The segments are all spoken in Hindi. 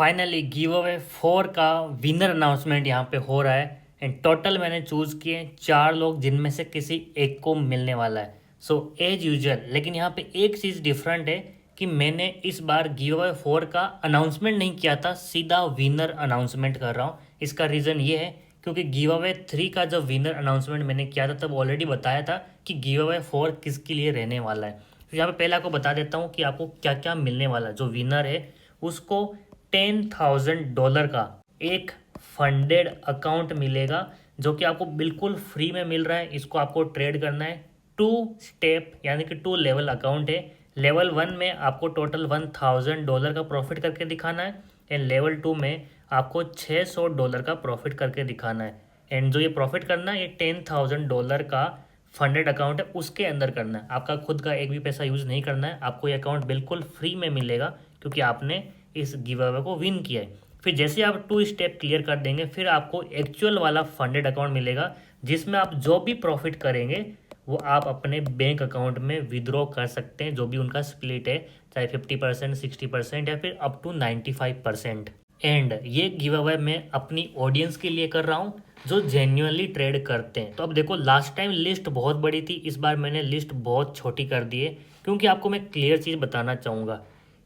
फाइनली गिव अवे 4 का विनर अनाउंसमेंट यहाँ पे हो रहा है एंड टोटल मैंने चूज़ किए 4 लोग जिनमें से किसी एक को मिलने वाला है। सो एज यूजुअल, लेकिन यहाँ पे एक चीज़ डिफरेंट है कि मैंने इस बार गिव अवे 4 का अनाउंसमेंट नहीं किया था, सीधा विनर अनाउंसमेंट कर रहा हूँ। इसका रीज़न ये है क्योंकि गिव अवे 3 का जब विनर अनाउंसमेंट मैंने किया था तब ऑलरेडी बताया था कि गिव अवे 4 किसके लिए रहने वाला है। तो यहाँ पे पहले आपको बता देता हूँ कि आपको क्या क्या मिलने वाला है। जो विनर है उसको $10,000 का एक फंडेड अकाउंट मिलेगा जो कि आपको बिल्कुल फ्री में मिल रहा है। इसको आपको ट्रेड करना है 2 स्टेप यानी कि 2 लेवल अकाउंट है। लेवल 1 में आपको टोटल $1,000 का प्रॉफिट करके दिखाना है एंड लेवल 2 में आपको $600 का प्रॉफिट करके दिखाना है। एंड जो ये प्रॉफिट करना है ये $10,000 का फंडेड अकाउंट है उसके अंदर करना है। आपका खुद का एक भी पैसा यूज़ नहीं करना है। आपको ये अकाउंट बिल्कुल फ्री में मिलेगा क्योंकि आपने इस गिव अवे को विन किया है। फिर जैसे आप 2 स्टेप क्लियर कर देंगे फिर आपको एक्चुअल वाला फंडेड अकाउंट मिलेगा जिसमें आप जो भी प्रॉफिट करेंगे वो आप अपने बैंक अकाउंट में विड्रॉ कर सकते हैं, जो भी उनका स्प्लिट है, चाहे 50%, 60% या फिर अप टू 95%। एंड ये गिव अवे मैं अपनी ऑडियंस के लिए कर रहा हूँ जो जेन्युइनली ट्रेड करते हैं। तो अब देखो, लास्ट टाइम लिस्ट बहुत बड़ी थी, इस बार मैंने लिस्ट बहुत छोटी कर दी है क्योंकि आपको मैं क्लियर चीज़ बताना चाहूँगा।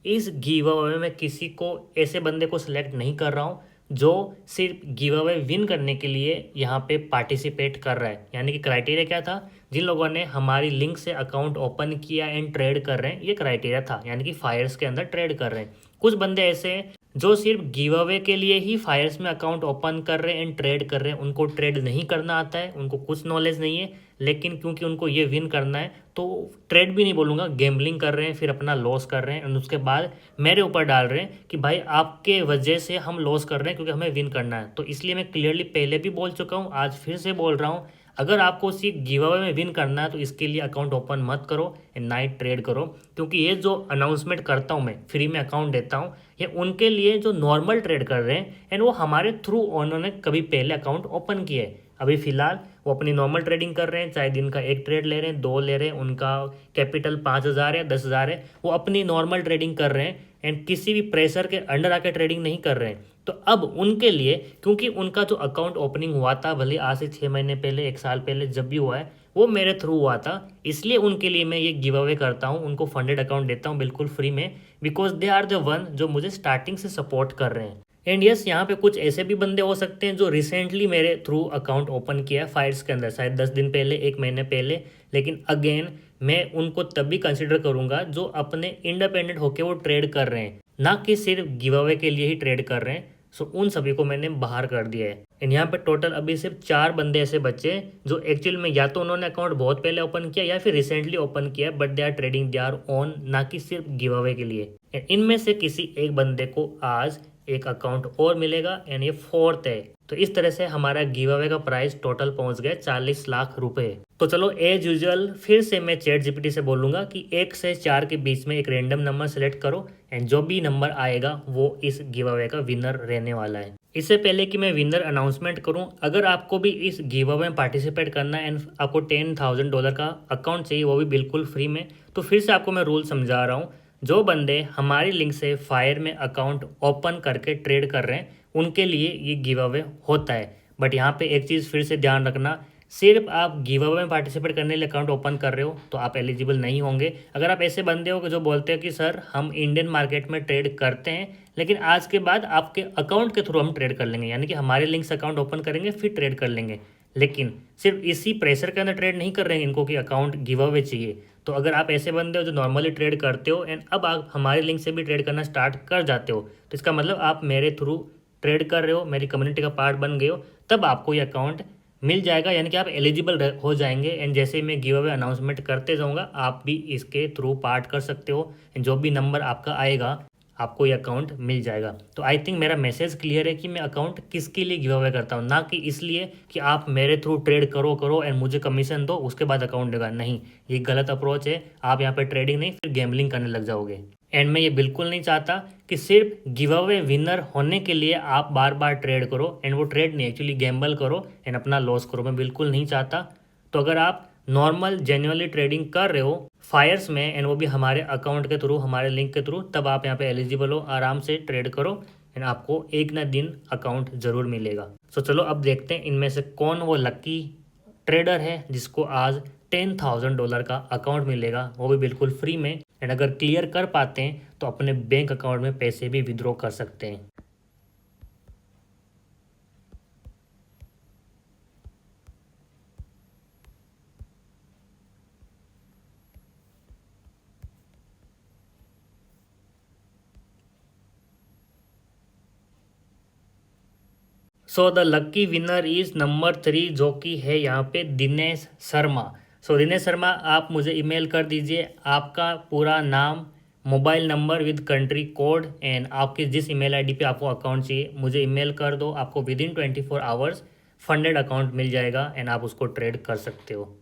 इस गिव अवे में किसी को ऐसे बंदे को सिलेक्ट नहीं कर रहा हूँ जो सिर्फ गिव अवे विन करने के लिए यहाँ पे पार्टिसिपेट कर रहा है। यानी कि क्राइटेरिया क्या था, जिन लोगों ने हमारी लिंक से अकाउंट ओपन किया एंड ट्रेड कर रहे हैं, ये क्राइटेरिया था, यानी कि फायर्स के अंदर ट्रेड कर रहे हैं। कुछ बंदे ऐसे हैं जो सिर्फ गिव अवे के लिए ही फायर्स में अकाउंट ओपन कर रहे हैं एंड ट्रेड कर रहे हैं। उनको ट्रेड नहीं करना आता है, उनको कुछ नॉलेज नहीं है, लेकिन क्योंकि उनको ये विन करना है तो ट्रेड भी नहीं बोलूँगा, गैम्बलिंग कर रहे हैं, फिर अपना लॉस कर रहे हैं एंड उसके बाद मेरे ऊपर डाल रहे हैं कि भाई आपके वजह से हम लॉस कर रहे हैं क्योंकि हमें विन करना है। तो इसलिए मैं क्लियरली पहले भी बोल चुका हूँ, आज फिर से बोल रहा हूँ, अगर आपको सिर्फ गिव अवे में विन करना है तो इसके लिए अकाउंट ओपन मत करो एंड नाइट ट्रेड करो। क्योंकि ये जो अनाउंसमेंट करता हूँ मैं, फ्री में अकाउंट देता हूँ, ये उनके लिए जो नॉर्मल ट्रेड कर रहे हैं एंड वो हमारे थ्रू उन्होंने कभी पहले अकाउंट ओपन किया है। अभी फिलहाल वो अपनी नॉर्मल ट्रेडिंग कर रहे हैं, चाहे दिन का एक ट्रेड ले रहे हैं, 2 ले रहे हैं, उनका कैपिटल 5,000 या 10,000 है, वो अपनी नॉर्मल ट्रेडिंग कर रहे हैं एंड किसी भी प्रेशर के अंडर आके ट्रेडिंग नहीं कर रहे हैं। तो अब उनके लिए, क्योंकि उनका जो अकाउंट ओपनिंग हुआ था, भले आज से 6 महीने पहले, 1 साल पहले, जब भी हुआ है वो मेरे थ्रू हुआ था, इसलिए उनके लिए मैं ये गिव अवे करता हूँ, उनको फंडेड अकाउंट देता हूँ बिल्कुल फ्री में, because they are the one जो मुझे स्टार्टिंग से सपोर्ट कर रहे हैं। एंड यस, यहाँ पे कुछ ऐसे भी बंदे हो सकते हैं जो रिसेंटली मेरे थ्रू अकाउंट ओपन किया है फाइट्स के अंदर, शायद 10 दिन पहले, 1 महीने पहले, लेकिन अगेन मैं उनको तब भी कंसिडर करूंगा जो अपने इंडिपेंडेंट होके वो ट्रेड कर रहे हैं, ना कि सिर्फ गिव अवे के लिए ही ट्रेड कर रहे हैं। सो उन सभी को मैंने बाहर कर दिया है। एंड यहाँ पे टोटल अभी सिर्फ 4 बंदे ऐसे बचे हैं जो एक्चुअल में या तो उन्होंने अकाउंट बहुत पहले ओपन किया या फिर रिसेंटली ओपन किया, but they are trading they are on, ना कि सिर्फ गिव अवे के लिए। एंड इनमें से किसी एक बंदे को आज एक अकाउंट और मिलेगा एंड ये 4th है। तो इस तरह से हमारा गिव अवे का प्राइस टोटल पहुंच गया 40 लाख रुपए। तो चलो, एज यूजुअल फिर से मैं चैट जीपीटी से बोलूंगा कि 1 से 4 के बीच में एक रैंडम नंबर सेलेक्ट करो एंड जो भी नंबर आएगा वो इस गिव अवे का विनर रहने वाला है। इससे पहले कि मैं विनर अनाउंसमेंट करूं, अगर आपको भी इस गिव अवे में पार्टिसिपेट करना है एंड आपको $10,000 का अकाउंट चाहिए, वो भी बिल्कुल फ्री में, तो फिर से आपको मैं रूल समझा रहा हूँ। जो बंदे हमारी लिंक से फायर में अकाउंट ओपन करके ट्रेड कर रहे हैं उनके लिए ये गिव अवे होता है। बट यहाँ पे एक चीज़ फिर से ध्यान रखना, सिर्फ आप गिव अवे में पार्टिसिपेट करने के लिए अकाउंट ओपन कर रहे हो तो आप एलिजिबल नहीं होंगे। अगर आप ऐसे बंदे हो जो बोलते हैं कि सर हम इंडियन मार्केट में ट्रेड करते हैं लेकिन आज के बाद आपके अकाउंट के थ्रू हम ट्रेड कर लेंगे, यानी कि हमारे लिंक से अकाउंट ओपन करेंगे फिर ट्रेड कर लेंगे, लेकिन सिर्फ इसी प्रेशर के अंदर ट्रेड नहीं कर रहे हैं इनको कि अकाउंट गिव अवे चाहिए। तो अगर आप ऐसे बंदे हो जो नॉर्मली ट्रेड करते हो एंड अब आप हमारे लिंक से भी ट्रेड करना स्टार्ट कर जाते हो, तो इसका मतलब आप मेरे थ्रू ट्रेड कर रहे हो, मेरी कम्युनिटी का पार्ट बन गए हो, तब आपको ये अकाउंट मिल जाएगा, यानी कि आप एलिजिबल हो जाएंगे। एंड जैसे ही मैं गिव अवे अनाउंसमेंट करते जाऊँगा आप भी इसके थ्रू पार्ट कर सकते हो एंड जो भी नंबर आपका आएगा आपको ये अकाउंट मिल जाएगा। तो आई थिंक मेरा मैसेज क्लियर है कि मैं अकाउंट किसके लिए गिव अवे करता हूँ, ना कि इसलिए कि आप मेरे थ्रू ट्रेड करो करो एंड मुझे कमीशन दो उसके बाद अकाउंट देगा। नहीं, ये गलत अप्रोच है। आप यहाँ पे ट्रेडिंग नहीं फिर गैम्बलिंग करने लग जाओगे। एंड मैं ये बिल्कुल नहीं चाहता कि सिर्फ गिव अवे विनर होने के लिए आप बार बार ट्रेड करो एंड वो ट्रेड नहीं, एक्चुअली गैम्बल करो एंड अपना लॉस करो, मैं बिल्कुल नहीं चाहता। तो अगर आप नॉर्मल जेन्युइनली ट्रेडिंग कर रहे हो फायर्स में एंड वो भी हमारे अकाउंट के थ्रू, हमारे लिंक के थ्रू, तब आप यहाँ पे एलिजिबल हो, आराम से ट्रेड करो एंड आपको एक ना दिन अकाउंट ज़रूर मिलेगा। सो चलो अब देखते हैं इनमें से कौन वो लकी ट्रेडर है जिसको आज $10,000 का अकाउंट मिलेगा, वो भी बिल्कुल फ्री में। एंड अगर क्लियर कर पाते हैं तो अपने बैंक अकाउंट में पैसे भी विड्रॉ कर सकते हैं। So the lucky winner is number 3, जो कि है यहाँ पे दिनेश शर्मा। सो दिनेश शर्मा, आप मुझे ईमेल कर दीजिए आपका पूरा नाम, mobile number with country code, and आपके जिस ईमेल आईडी पे आपको अकाउंट चाहिए मुझे ईमेल कर दो। आपको within 24 hours funded account मिल जाएगा एंड आप उसको ट्रेड कर सकते हो।